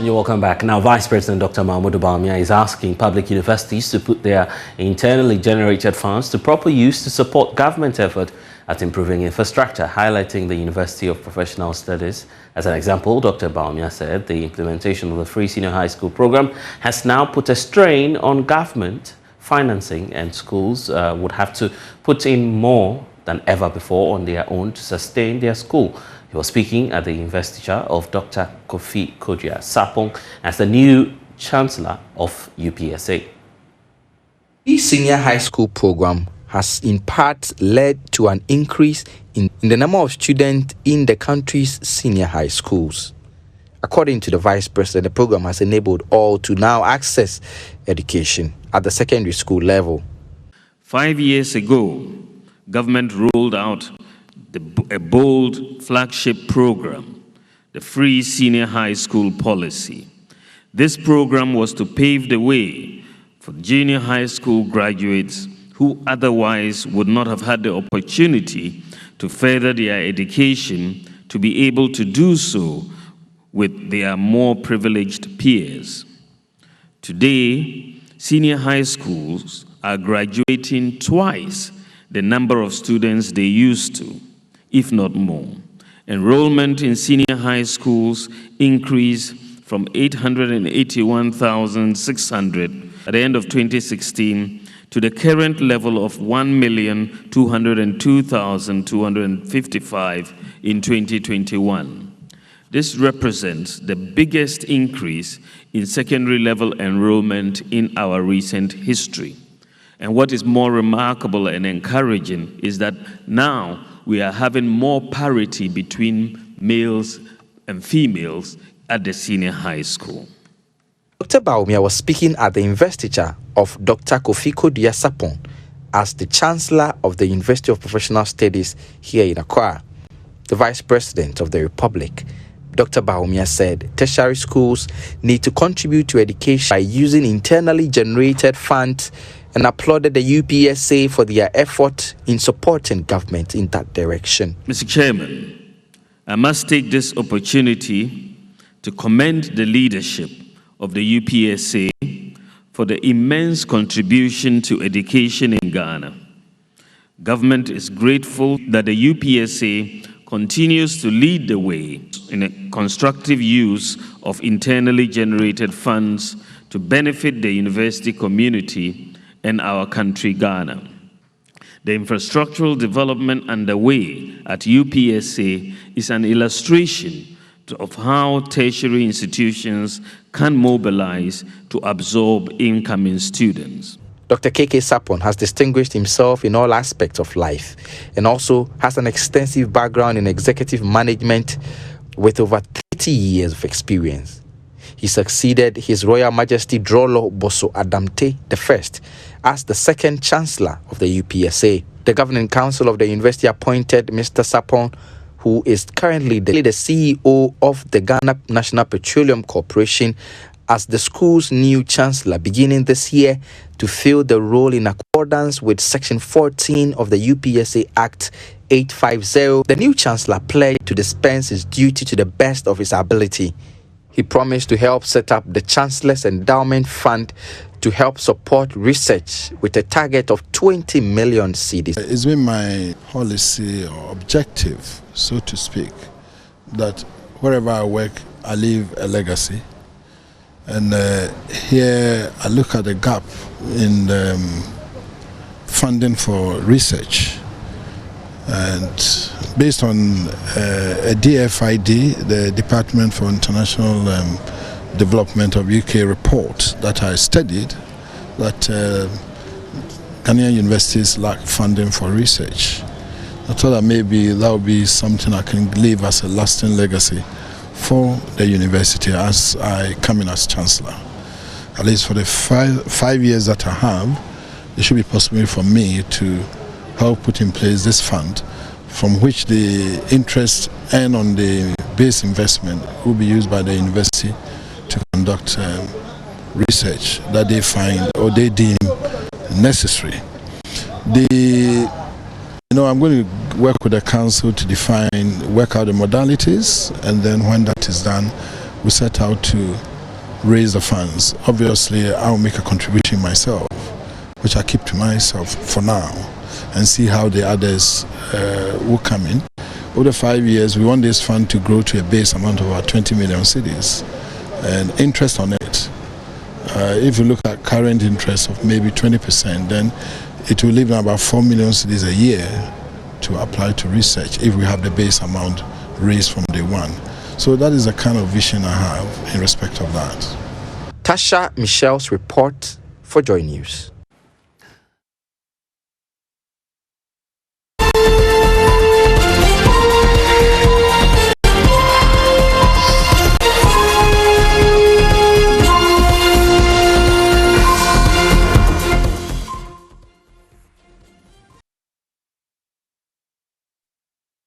And you're welcome back. Now, Vice President Dr. Mahmoud Bawumia is asking public universities to put their internally generated funds to proper use to support government effort at improving infrastructure, highlighting the University of Professional Studies. As an example, Dr. Bawumia said the implementation of the free senior high school program has now put a strain on government financing, and schools would have to put in more than ever before on their own to sustain their school. He was speaking at the investiture of Dr. Kofi Kodua Sapong as the new Chancellor of UPSA. The senior high school program has in part led to an increase in the number of students in the country's senior high schools. According to the Vice President, the program has enabled all to now access education at the secondary school level. 5 years ago, government rolled out a bold flagship program, the Free Senior High School Policy. This program was to pave the way for junior high school graduates who otherwise would not have had the opportunity to further their education to be able to do so with their more privileged peers. Today, senior high schools are graduating twice the number of students they used to, if not more. Enrollment in senior high schools increased from 881,600 at the end of 2016 to the current level of 1,202,255 in 2021. This represents the biggest increase in secondary level enrollment in our recent history. And what is more remarkable and encouraging is that now we are having more parity between males and females at the senior high school. Dr. Bawumia was speaking at the investiture of Dr. Kofi Kodua Sapong as the Chancellor of the University of Professional Studies here in Accra. The Vice President of the Republic, Dr. Bawumia, said tertiary schools need to contribute to education by using internally generated funds and applauded the UPSA for their effort in supporting government in that direction. Mr. Chairman, I must take this opportunity to commend the leadership of the UPSA for the immense contribution to education in Ghana. Government is grateful that the UPSA continues to lead the way in a constructive use of internally generated funds to benefit the university community and our country, Ghana. The infrastructural development underway at UPSA is an illustration of how tertiary institutions can mobilize to absorb incoming students. Dr. KK Sapong has distinguished himself in all aspects of life and also has an extensive background in executive management with over 30 years of experience. He succeeded His Royal Majesty Drolo Boso Adamte I as the second Chancellor of the UPSA. The Governing Council of the University appointed Mr. Sapong, who is currently the CEO of the Ghana National Petroleum Corporation, as the school's new Chancellor beginning this year to fill the role in accordance with Section 14 of the UPSA Act 850. The new Chancellor pledged to dispense his duty to the best of his ability. He promised to help set up the Chancellor's Endowment Fund to help support research with a target of 20 million cedis. It's been my policy or objective, so to speak, that wherever I work, I leave a legacy. And here I look at the gap in funding for research. And based on a DFID, the Department for International Development of UK report that I studied, that Ghanaian universities lack funding for research. I thought that maybe that would be something I can leave as a lasting legacy for the university as I come in as Chancellor. At least for the five years that I have, it should be possible for me to help put in place this fund from which the interest earned on the base investment will be used by the university to conduct research that they find or they deem necessary. I'm going to work with the council to work out the modalities, and then when that is done, we set out to raise the funds. Obviously, I'll make a contribution myself, which I keep to myself for now, and see how the others will come in. Over 5 years, we want this fund to grow to a base amount of about 20 million cedis, and interest on it. If you look at current interest of maybe 20%, then it will leave about 4 million cedis a year to apply to research if we have the base amount raised from day one. So that is the kind of vision I have in respect of that. Tasha Michelle's report for Joy News.